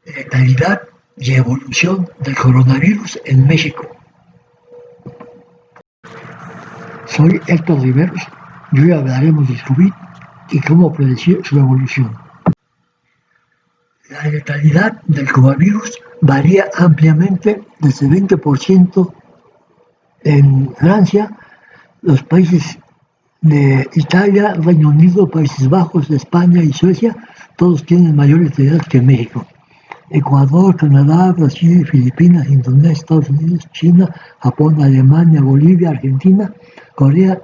letalidad y evolución del coronavirus en México. Soy Héctor Riveros y hoy hablaremos de COVID y cómo predecir su evolución. La letalidad del coronavirus varía ampliamente desde 20% en Francia, los países de Italia, Reino Unido, Países Bajos, España y Suecia, todos tienen mayor letalidad que México. Ecuador, Canadá, Brasil, Filipinas, Indonesia, Estados Unidos, China, Japón, Alemania, Bolivia, Argentina, Corea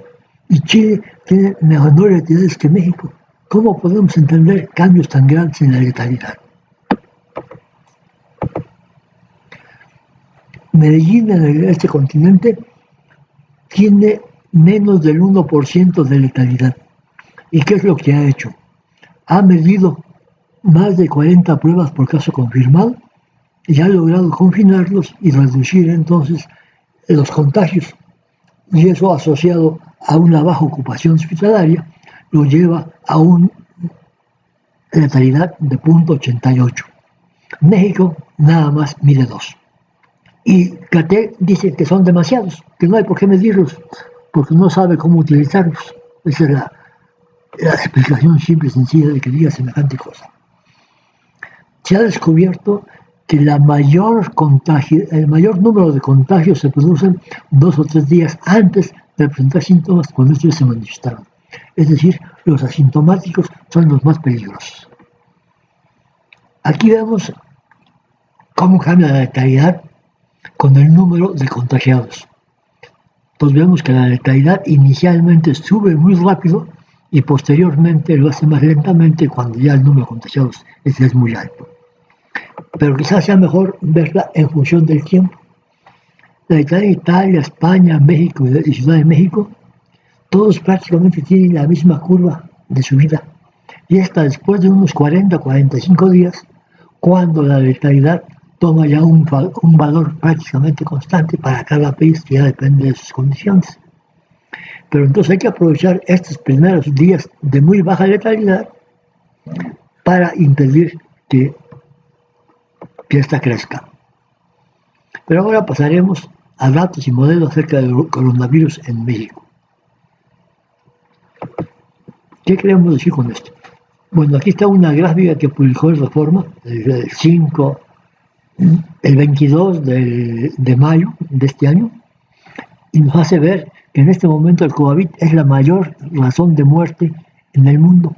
y Chile tienen menores letalidades que México. ¿Cómo podemos entender cambios tan grandes en la letalidad? Medellín, en este continente, tiene menos del 1% de letalidad. ¿Y qué es lo que ha hecho? Ha medido más de 40 pruebas por caso confirmado y ha logrado confinarlos y reducir entonces los contagios. Y eso asociado a una baja ocupación hospitalaria lo lleva a una letalidad de 0.88. México nada más mide 2. Y Gatel dice que son demasiados, que no hay por qué medirlos, porque no sabe cómo utilizarlos. Esa es la explicación simple y sencilla de que diga semejante cosa. Se ha descubierto que el mayor número de contagios se producen 2 o 3 días antes de presentar síntomas cuando estos se manifestaron. Es decir, los asintomáticos son los más peligrosos. Aquí vemos cómo cambia la letalidad con el número de contagiados. Entonces vemos que la letalidad inicialmente sube muy rápido y posteriormente lo hace más lentamente cuando ya el número de contagiados es muy alto. Pero quizás sea mejor verla en función del tiempo. La letalidad de Italia, España, México y Ciudad de México, todos prácticamente tienen la misma curva de subida. Y hasta después de unos 40-45 días, cuando la letalidad toma ya un valor prácticamente constante para cada país, que ya depende de sus condiciones. Pero entonces hay que aprovechar estos primeros días de muy baja letalidad para impedir que esta crezca. Pero ahora pasaremos a datos y modelos acerca del coronavirus en México. ¿Qué queremos decir con esto? Bueno, aquí está una gráfica que publicó el Reforma el 22 de mayo de este año, y nos hace ver que en este momento el COVID es la mayor razón de muerte en el mundo,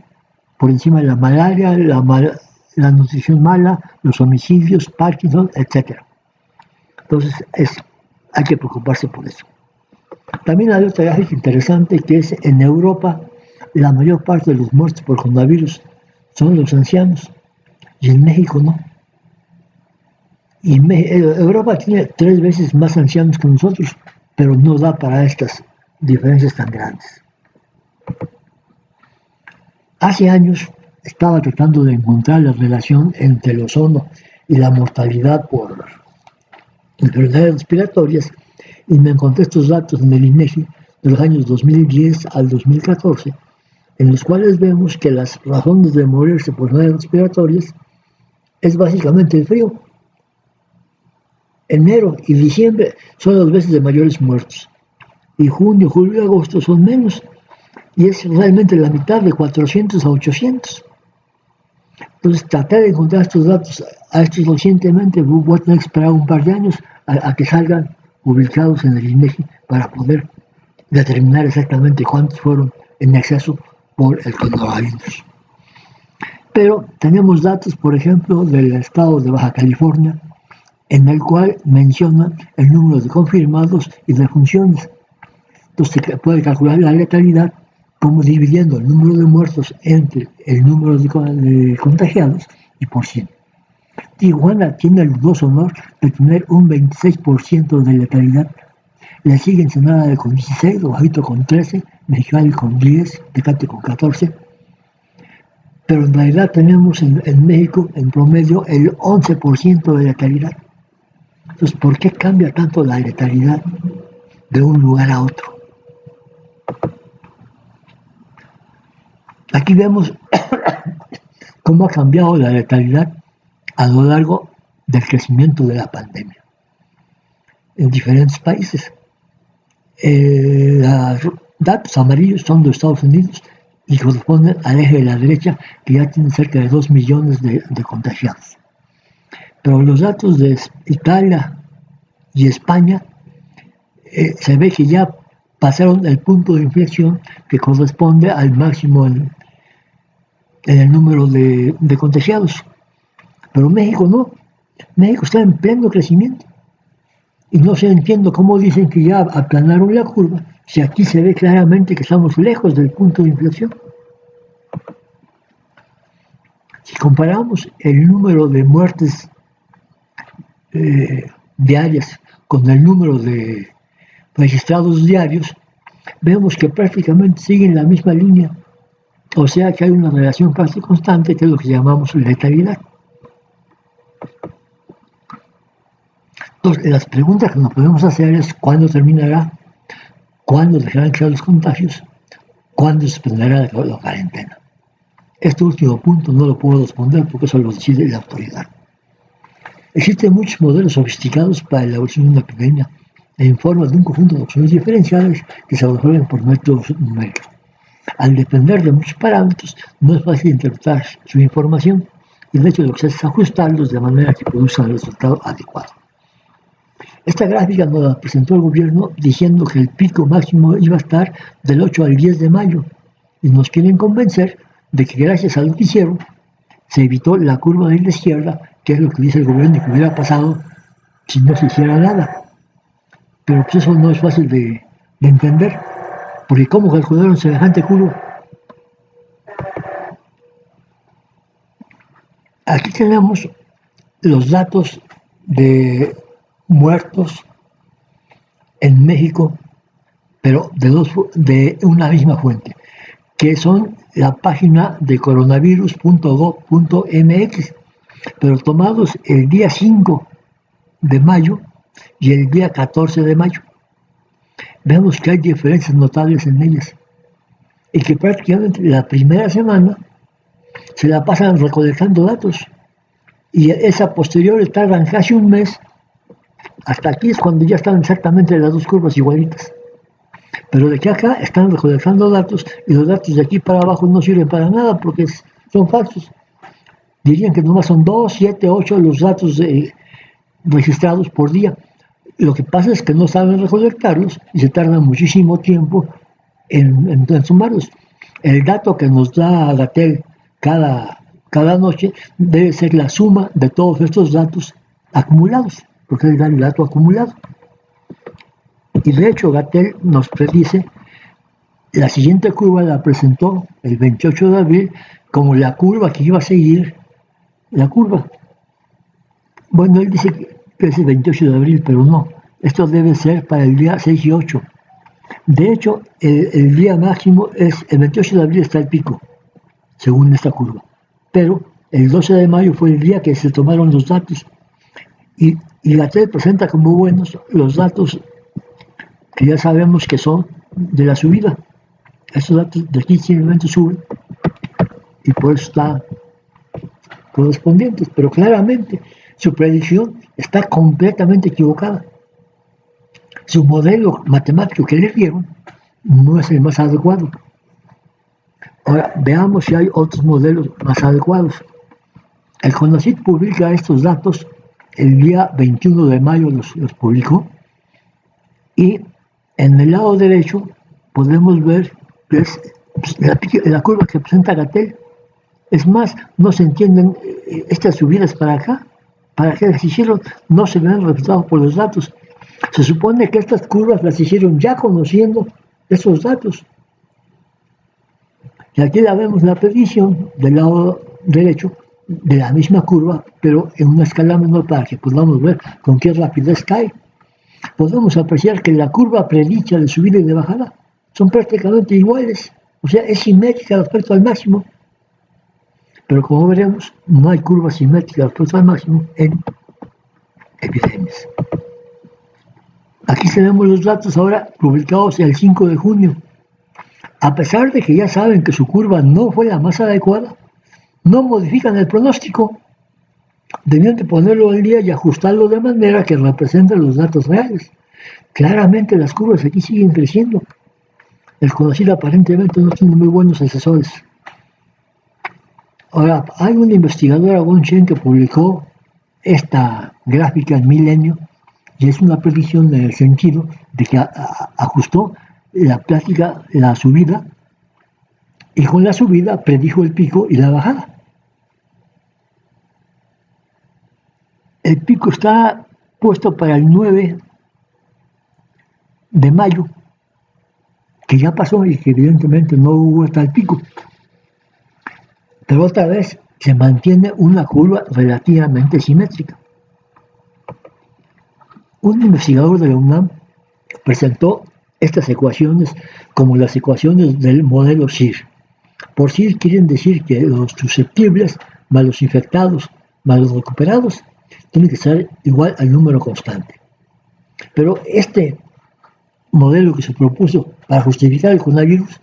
por encima de la malaria, la nutrición mala, los homicidios, Parkinson, etc. Entonces hay que preocuparse por eso. También hay otra gráfica interesante que es en Europa la mayor parte de los muertos por coronavirus son los ancianos y en México no. Y Europa tiene 3 veces más ancianos que nosotros, pero no da para estas diferencias tan grandes. Hace años estaba tratando de encontrar la relación entre el ozono y la mortalidad por enfermedades respiratorias y me encontré estos datos en el INEGI de los años 2010 al 2014, en los cuales vemos que las razones de morirse por enfermedades respiratorias es básicamente el frío. Enero y diciembre son las veces de mayores muertos. Y junio, julio y agosto son menos. Y es realmente la mitad, de 400 a 800. Entonces traté de encontrar estos datos a estos recientemente. Voy a tener que esperar un par de años a que salgan publicados en el INEGI para poder determinar exactamente cuántos fueron en exceso por el coronavirus. Pero tenemos datos, por ejemplo, del estado de Baja California, en el cual menciona el número de confirmados y de funciones. Entonces se puede calcular la letalidad como dividiendo el número de muertos entre el número de contagiados y por 100. Tijuana tiene el dudoso honor de tener un 26% de letalidad. Le sigue Ensenada con 16, Guajito con 13, Mexicali con 10, Tecate con 14. Pero en realidad tenemos en México en promedio el 11% de letalidad. Entonces, ¿por qué cambia tanto la letalidad de un lugar a otro? Aquí vemos cómo ha cambiado la letalidad a lo largo del crecimiento de la pandemia en diferentes países. Los datos amarillos son de Estados Unidos y corresponden al eje de la derecha, que ya tiene cerca de 2 millones de contagiados. Pero los datos de Italia y España se ve que ya pasaron el punto de inflexión que corresponde al máximo en el número de contagiados. Pero México no. México está en pleno crecimiento. Y no se entiende cómo dicen que ya aplanaron la curva, si aquí se ve claramente que estamos lejos del punto de inflexión. Si comparamos el número de muertes diarias con el número de registrados diarios, vemos que prácticamente siguen la misma línea. O sea que hay una relación casi constante, que es lo que llamamos letalidad. Entonces, las preguntas que nos podemos hacer es: ¿cuándo terminará? ¿Cuándo dejarán crear los contagios? ¿Cuándo se suspenderá la cuarentena? Este último punto no lo puedo responder porque eso lo decide la autoridad. Existen muchos modelos sofisticados para la evolución de una epidemia en forma de un conjunto de opciones diferenciales que se resuelven por métodos numéricos. Al depender de muchos parámetros, no es fácil interpretar su información y de hecho lo que se hace es ajustarlos de manera que produzcan el resultado adecuado. Esta gráfica nos la presentó el gobierno diciendo que el pico máximo iba a estar del 8 al 10 de mayo y nos quieren convencer de que gracias a lo que hicieron se evitó la curva de la izquierda, que es lo que dice el gobierno que hubiera pasado si no se hiciera nada. Pero pues eso no es fácil de entender, porque ¿cómo calcularon semejante curva? Aquí tenemos los datos de muertos en México, pero de una misma fuente, que son la página de coronavirus.gov.mx, pero tomados el día 5 de mayo y el día 14 de mayo. Vemos que hay diferencias notables en ellas y que prácticamente la primera semana se la pasan recolectando datos y esa posterior tardan casi un mes. Hasta aquí es cuando ya están exactamente las dos curvas igualitas. Pero de aquí a acá están recolectando datos y los datos de aquí para abajo no sirven para nada porque son falsos. Dirían que nomás son 2, 7, 8 los datos registrados por día. Lo que pasa es que no saben recolectarlos y se tarda muchísimo tiempo en sumarlos. El dato que nos da Gatel cada noche debe ser la suma de todos estos datos acumulados, porque es el dato acumulado. Y de hecho Gatel nos predice, la siguiente curva la presentó el 28 de abril como la curva que iba a seguir la curva. Bueno, él dice que es el 28 de abril, pero no. Esto debe ser para el día 6 y 8. De hecho, el día máximo es el 28 de abril está el pico, según esta curva. Pero el 12 de mayo fue el día que se tomaron los datos. Y Gatel presenta como buenos los datos que ya sabemos que son de la subida. Estos datos de aquí simplemente suben y por eso están correspondientes, pero claramente su predicción está completamente equivocada. Su modelo matemático que le dieron no es el más adecuado. Ahora, veamos si hay otros modelos más adecuados. El CONACYT publica estos datos el día 21 de mayo, los publicó, y en el lado derecho podemos ver que es la curva que presenta Gatel. Es más, no se entienden estas subidas para acá. ¿Para qué las hicieron? No se ven reflejados por los datos. Se supone que estas curvas las hicieron ya conociendo esos datos. Y aquí la vemos la predicción del lado derecho de la misma curva, pero en una escala menor para que podamos ver con qué rapidez cae. Podemos apreciar que la curva predicha de subida y de bajada son prácticamente iguales, o sea, es simétrica respecto al máximo. Pero como veremos, no hay curva simétrica respecto al máximo en epidemias. Aquí tenemos los datos ahora publicados el 5 de junio. A pesar de que ya saben que su curva no fue la más adecuada, no modifican el pronóstico. Debían de ponerlo al día y ajustarlo de manera que represente los datos reales. Claramente las curvas aquí siguen creciendo. El conocido aparentemente no tiene muy buenos asesores. Ahora, hay un investigador, Agon Chen, que publicó esta gráfica en Milenio y es una predicción en el sentido de que ajustó la subida, y con la subida predijo el pico y la bajada. El pico está puesto para el 9 de mayo, que ya pasó y que evidentemente no hubo tal pico. Pero otra vez se mantiene una curva relativamente simétrica. Un investigador de la UNAM presentó estas ecuaciones como las ecuaciones del modelo SIR. Por SIR quieren decir que los susceptibles más los infectados más los recuperados tienen que ser igual al número constante. Pero este modelo que se propuso para justificar el coronavirus,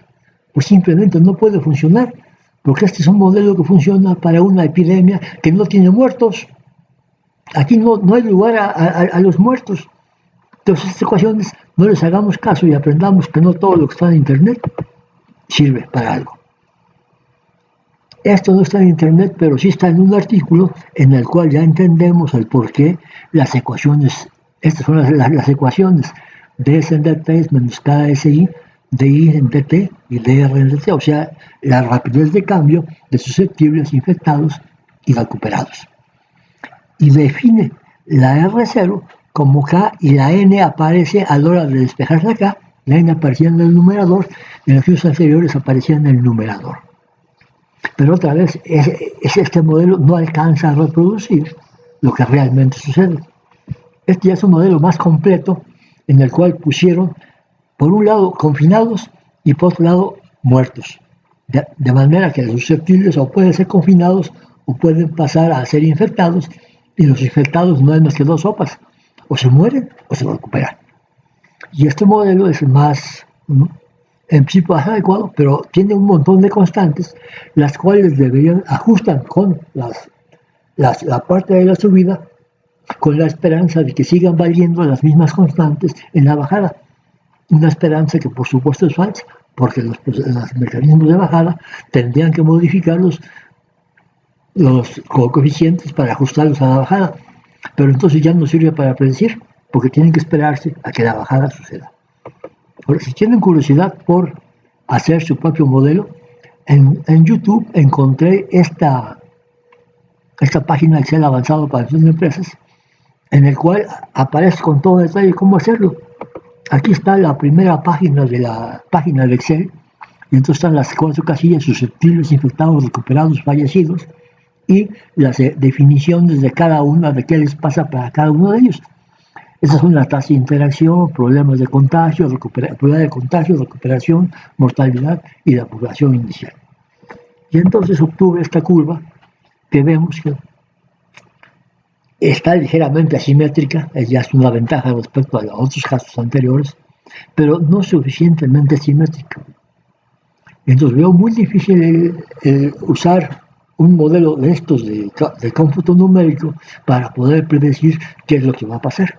pues simplemente no puede funcionar, porque este es un modelo que funciona para una epidemia que no tiene muertos. Aquí no hay lugar a los muertos. Entonces, estas ecuaciones no les hagamos caso y aprendamos que no todo lo que está en Internet sirve para algo. Esto no está en Internet, pero sí está en un artículo en el cual ya entendemos el por qué las ecuaciones, estas son las ecuaciones de S en dt menos KSI, DI en dt y DR en dt, o sea, la rapidez de cambio de susceptibles, infectados y recuperados. Y define la R0 como K y la N aparece a la hora de despejarse acá, la N aparecía en el numerador, en los estudios anteriores aparecía en el numerador. Pero otra vez, este modelo no alcanza a reproducir lo que realmente sucede. Este ya es un modelo más completo en el cual pusieron, por un lado, confinados y por otro lado, muertos. De manera que los susceptibles o pueden ser confinados o pueden pasar a ser infectados, y los infectados no hay más que dos sopas, o se mueren o se recuperan. Y este modelo es más, en principio es adecuado, pero tiene un montón de constantes, las cuales ajustan con la parte de la subida, con la esperanza de que sigan valiendo las mismas constantes en la bajada. Una esperanza que por supuesto es falsa, porque los mecanismos de bajada tendrían que modificar los coeficientes para ajustarlos a la bajada, pero entonces ya no sirve para predecir, porque tienen que esperarse a que la bajada suceda. Ahora, si tienen curiosidad por hacer su propio modelo, en YouTube encontré esta página Excel avanzado para gestión de empresas, en el cual aparece con todo detalle cómo hacerlo. Aquí está la primera página de la página de Excel, y entonces están las 4 casillas: susceptibles, infectados, recuperados, fallecidos, y las definiciones de cada una, de qué les pasa para cada uno de ellos. Esas son las tasas de interacción, problemas de contagio, probabilidad de contagio, recuperación, mortalidad y la población inicial. Y entonces obtuve esta curva que vemos que está ligeramente asimétrica, ya es una ventaja respecto a los otros casos anteriores, pero no suficientemente simétrica. Entonces veo muy difícil usar un modelo de estos de cómputo numérico para poder predecir qué es lo que va a pasar.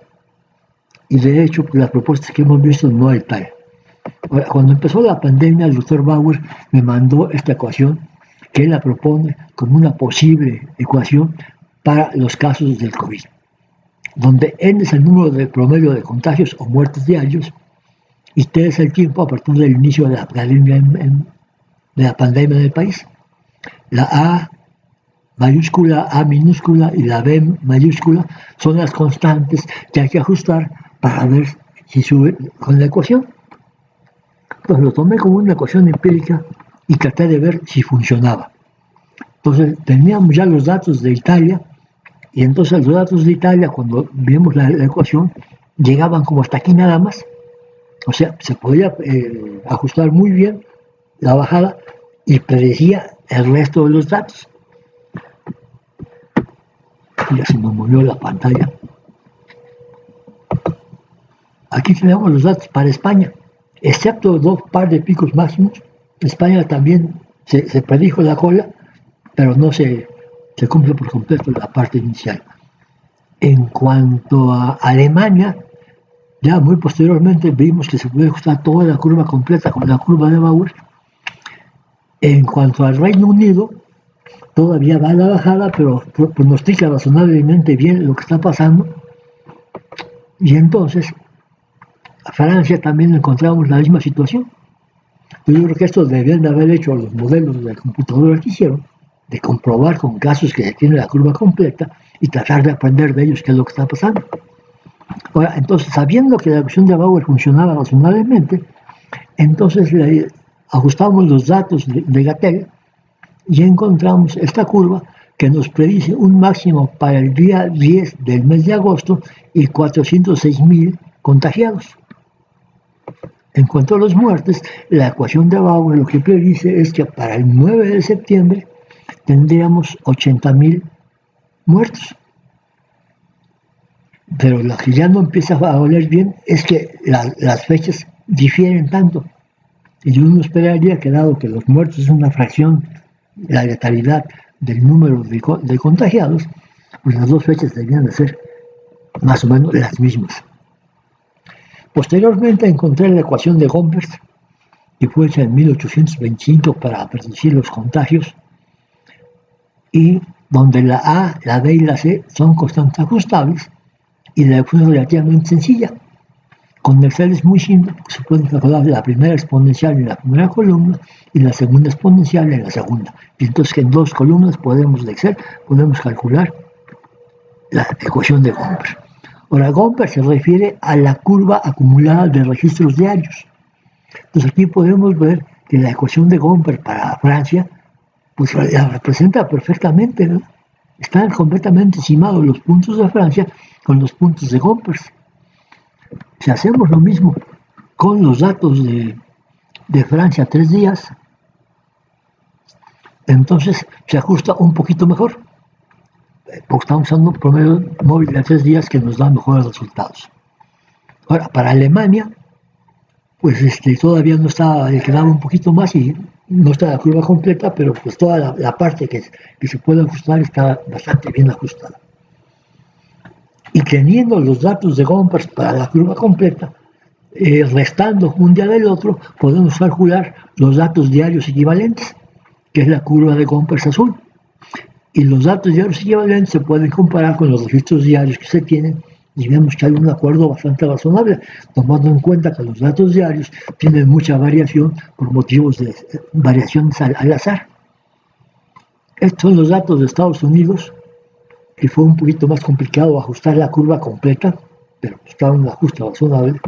Y de hecho, las propuestas que hemos visto no hay tal. Ahora, cuando empezó la pandemia, el doctor Bauer me mandó esta ecuación que él la propone como una posible ecuación para los casos del COVID, donde N es el número de promedio de contagios o muertes diarios y T es el tiempo a partir del inicio de la pandemia en el país. La A mayúscula, A minúscula y la B mayúscula son las constantes que hay que ajustar para ver si sube con la ecuación. Entonces lo tomé como una ecuación empírica y traté de ver si funcionaba. Entonces teníamos ya los datos de Italia, y entonces los datos de Italia, cuando vimos la ecuación, llegaban como hasta aquí nada más. O sea, se podía ajustar muy bien la bajada y predecía el resto de los datos. Ya se me movió la pantalla. Aquí tenemos los datos para España, excepto dos par de picos máximos. España también se predijo la cola, pero no se se cumple por completo la parte inicial. En cuanto a Alemania, ya muy posteriormente vimos que se puede ajustar toda la curva completa con la curva de Bauer. En cuanto al Reino Unido, todavía va a la bajada, pero pronostica razonablemente bien lo que está pasando. Y entonces, a Francia también encontramos la misma situación. Yo creo que esto debían de haber hecho los modelos de computadora que hicieron, de comprobar con casos que tiene la curva completa y tratar de aprender de ellos qué es lo que está pasando. Ahora, entonces, sabiendo que la ecuación de Bauer funcionaba razonablemente, entonces le ajustamos los datos de Gatel y encontramos esta curva que nos predice un máximo para el día 10 del mes de agosto y 406.000 contagiados. En cuanto a los muertes, la ecuación de Bauer lo que predice es que para el 9 de septiembre tendríamos 80.000 muertos. Pero lo que ya no empieza a oler bien es que las fechas difieren tanto. Y uno esperaría que, dado que los muertos es una fracción, la letalidad del número de contagiados, pues las dos fechas deberían de ser más o menos las mismas. Posteriormente encontré la ecuación de Gompers, que fue hecha en 1825 para predecir los contagios, y donde la A, la B y la C son constantes ajustables, y la ecuación es relativamente sencilla. Con Excel es muy simple, porque se puede calcular la primera exponencial en la primera columna y la segunda exponencial en la segunda. Y entonces en dos columnas de Excel podemos calcular la ecuación de Gompers. Ahora, Gompers se refiere a la curva acumulada de registros diarios. Entonces aquí podemos ver que la ecuación de Gompers para Francia pues la representa perfectamente, ¿no? Están completamente encimados los puntos de Francia con los puntos de Gompers. Si hacemos lo mismo con los datos de Francia 3 días, entonces se ajusta un poquito mejor, porque estamos usando un promedio móvil de 3 días que nos da mejores resultados. Ahora, para Alemania, pues todavía no está, le quedaba un poquito más y no está la curva completa, pero pues toda la parte que se puede ajustar está bastante bien ajustada. Y teniendo los datos de Gompers para la curva completa, restando un día del otro, podemos calcular los datos diarios equivalentes, que es la curva de Gompers azul. Y los datos diarios equivalentes se pueden comparar con los registros diarios que se tienen y vemos que hay un acuerdo bastante razonable, tomando en cuenta que los datos diarios tienen mucha variación por motivos de variaciones al azar. Estos son los datos de Estados Unidos, que fue un poquito más complicado ajustar la curva completa, pero estaba en un ajuste razonable.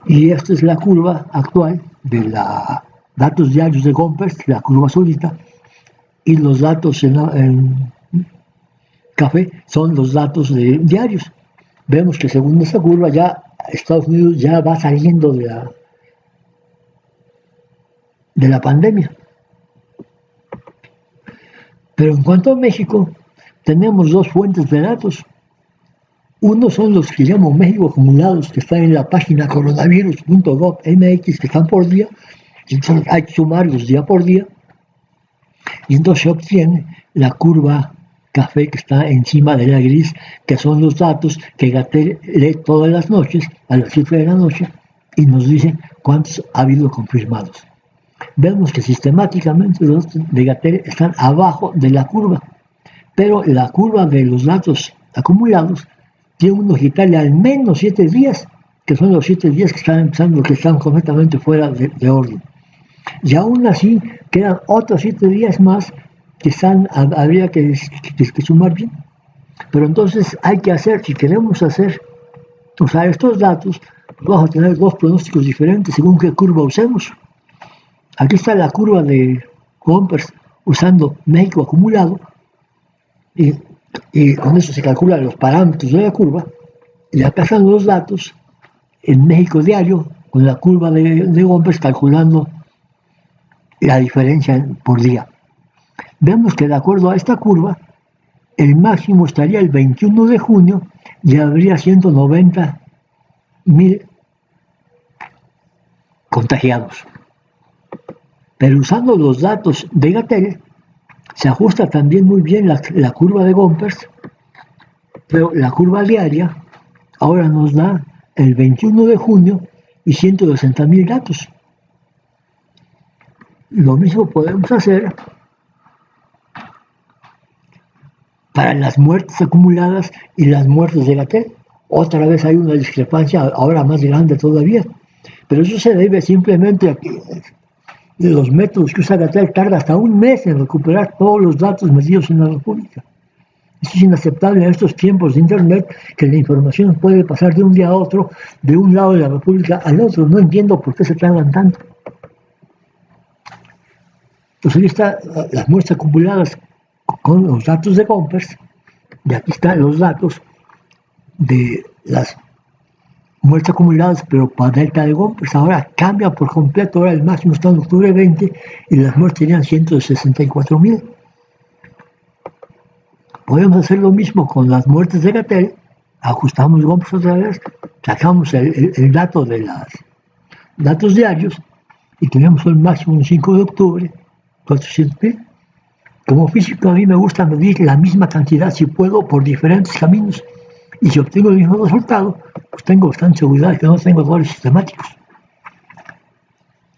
Y esta es la curva actual de los datos diarios de Gompers, la curva solita, y los datos en café son los datos diarios. Vemos que según esta curva ya Estados Unidos ya va saliendo de la pandemia. Pero en cuanto a México, tenemos dos fuentes de datos. Uno son los que llamo México acumulados, que están en la página coronavirus.gov.mx, que están por día, y entonces hay que sumarlos día por día, y entonces se obtiene la curva café que está encima de la gris, que son los datos que Gatel lee todas las noches, a las 7 de la noche, y nos dice cuántos ha habido confirmados. Vemos que sistemáticamente los datos de Gatel están abajo de la curva, pero la curva de los datos acumulados tiene uno que quitarle al menos 7 días, que son los 7 días que están empezando, que están completamente fuera de orden. Y aún así quedan otros 7 días más que habría que sumar bien. Pero entonces hay que hacer, si queremos usar estos datos, vamos a tener dos pronósticos diferentes según qué curva usemos. Aquí está la curva de Gompers usando México acumulado, y con eso se calculan los parámetros de la curva, y acá están los datos en México diario, con la curva de Gompers calculando la diferencia por día. Vemos que de acuerdo a esta curva, el máximo estaría el 21 de junio y habría 190.000 contagiados. Pero usando los datos de Gatel, Se ajusta también muy bien la curva de Gompers, pero la curva diaria ahora nos da el 21 de junio y 160.000 datos. Lo mismo podemos hacer para las muertes acumuladas y las muertes de Gatel. Otra vez hay una discrepancia ahora más grande todavía, pero eso se debe simplemente a que los métodos que usa Gatel tarda hasta un mes en recuperar todos los datos medidos en la República. Eso es inaceptable en estos tiempos de Internet, que la información puede pasar de un día a otro, de un lado de la República al otro. No entiendo por qué se tardan tanto. Entonces, ahí están las muestras acumuladas con los datos de Gompers, y aquí están los datos de las muestras acumuladas, pero para delta de Gompers. Ahora cambia por completo, ahora el máximo está en octubre 20 y las muertes serían 164.000. Podemos hacer lo mismo con las muertes de Gatel, ajustamos Gompers otra vez, sacamos el dato de los datos diarios y tenemos el máximo el 5 de octubre, 400.000. Como físico a mí me gusta medir la misma cantidad si puedo por diferentes caminos y si obtengo el mismo resultado, pues tengo bastante seguridad de que no tengo errores sistemáticos.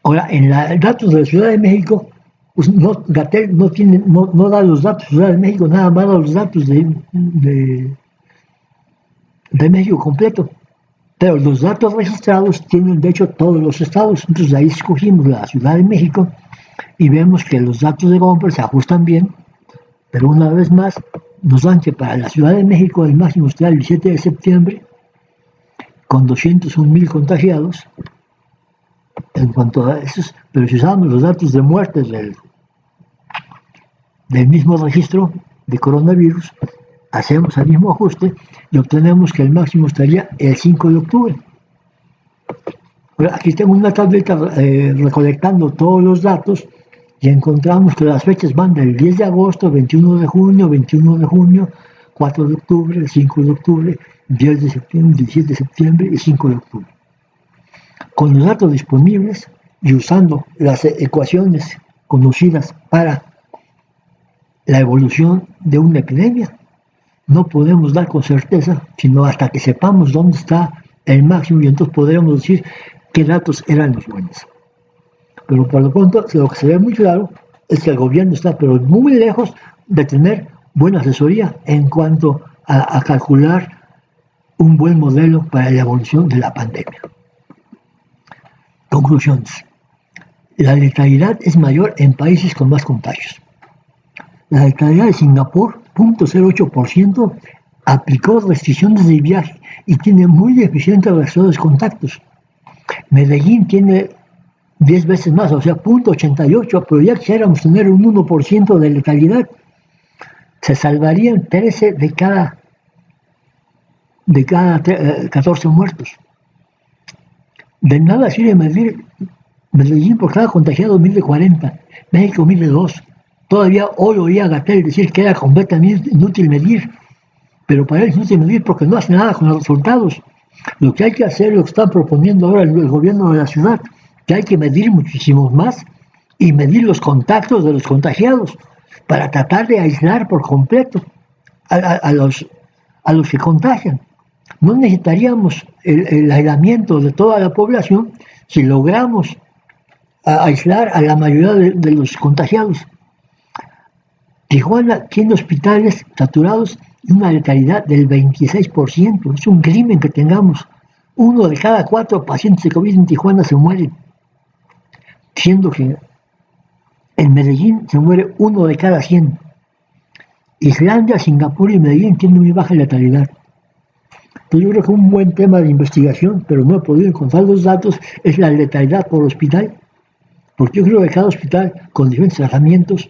Ahora, en los datos de la Ciudad de México, pues Gatel no da los datos de Ciudad de México, nada más da los datos de México completo. Pero los datos registrados tienen de hecho todos los estados, entonces ahí escogimos la Ciudad de México y vemos que los datos de Gompers se ajustan bien, pero una vez más nos dan que para la Ciudad de México el máximo está el 17 de septiembre con 201.000 contagiados. En cuanto a esos, pero si usamos los datos de muertes del mismo registro de coronavirus, hacemos el mismo ajuste y obtenemos que el máximo estaría el 5 de octubre. Ahora, aquí tengo una tableta recolectando todos los datos y encontramos que las fechas van del 10 de agosto, 21 de junio, 4 de octubre, 5 de octubre, 10 de septiembre, 17 de septiembre y 5 de octubre. Con los datos disponibles y usando las ecuaciones conocidas para la evolución de una epidemia, no podemos dar con certeza, sino hasta que sepamos dónde está el máximo y entonces podremos decir qué datos eran los buenos. Pero por lo pronto, lo que se ve muy claro es que el gobierno está pero muy lejos de tener buena asesoría en cuanto a calcular un buen modelo para la evolución de la pandemia. Conclusiones. La letalidad es mayor en países con más contagios. La letalidad de Singapur, 0.08%, aplicó restricciones de viaje y tiene muy deficientes relaciones de contactos. Medellín tiene 10 veces más, o sea, 0.88, pero ya quisiéramos tener un 1% de letalidad. Se salvarían 13 de cada 14 muertos. De nada sirve medir Medellín por cada contagiado 1040, México 1002. Todavía hoy oía a Gatel decir que era completamente inútil medir, pero para él es inútil medir porque no hace nada con los resultados. Lo que hay que hacer, lo que están proponiendo ahora el gobierno de la ciudad, que hay que medir muchísimo más y medir los contactos de los contagiados para tratar de aislar por completo a los que contagian. No necesitaríamos el aislamiento de toda la población si logramos aislar a la mayoría de los contagiados. Tijuana tiene hospitales saturados y una letalidad del 26%. Es un crimen que tengamos 1 de cada 4 pacientes de COVID en Tijuana se mueren, siendo que en Medellín se muere 1 de cada 100. Islandia, Singapur y Medellín tienen muy baja letalidad. Entonces yo creo que un buen tema de investigación, pero no he podido encontrar los datos, es la letalidad por hospital, porque yo creo que cada hospital con diferentes tratamientos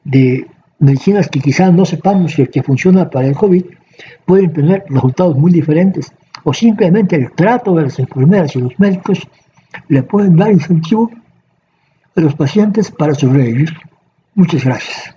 de medicinas que quizás no sepamos que funciona para el COVID, pueden tener resultados muy diferentes, o simplemente el trato de las enfermeras y los médicos le pueden dar incentivo a los pacientes para sobrevivir. Muchas gracias.